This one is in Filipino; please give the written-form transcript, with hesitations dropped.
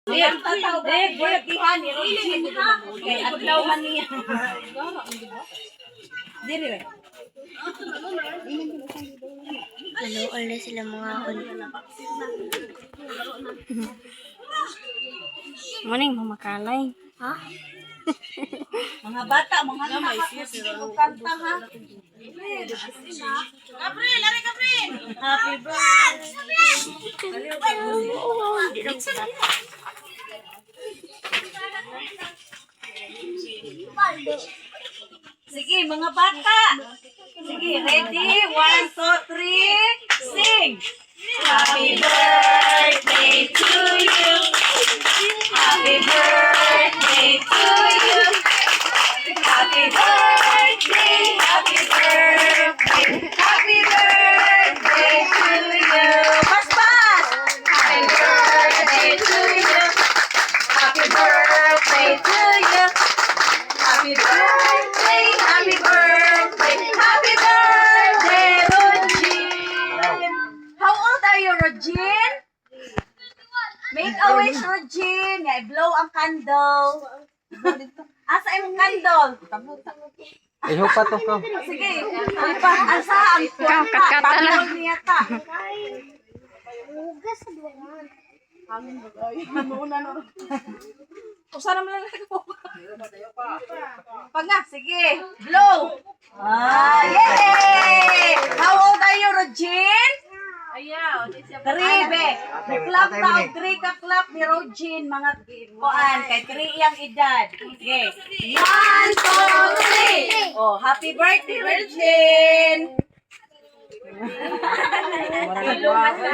birthday ni Regine ha. Kay adlaw man niya. Diri. Maluol na sila mga on. Morning, mamakalay. Ha? Mga bata, mga kanta ha. Gabriel, ari Gabriel. Happy birthday. Sige, mga bata. Sige, ready? 1, 2, 3, sing! Happy birthday to you. Happy birthday to you. Happy birthday, happy birthday. Happy birthday to you. Pas! Happy birthday to you. Happy birthday to you. Happy birthday, happy birthday, happy birthday, Regine. How old are you, Regine? Make a wish, Regine. Yeah, blow ang candle. Asa yung candle? Iho pa to ko. Sige. Asa ang kwarta? Tabol niya ta. Usa naman lang ako. Pag nga, sige. Blow. Yay! How old are you, Regine? Ayaw. 3, be. Clap na o 3 ka-clap ni Regine, mga kuan. Kay 3 iyang edad. Okay. 1, 2, 3. Oh, happy birthday, Regine! Ilungas na.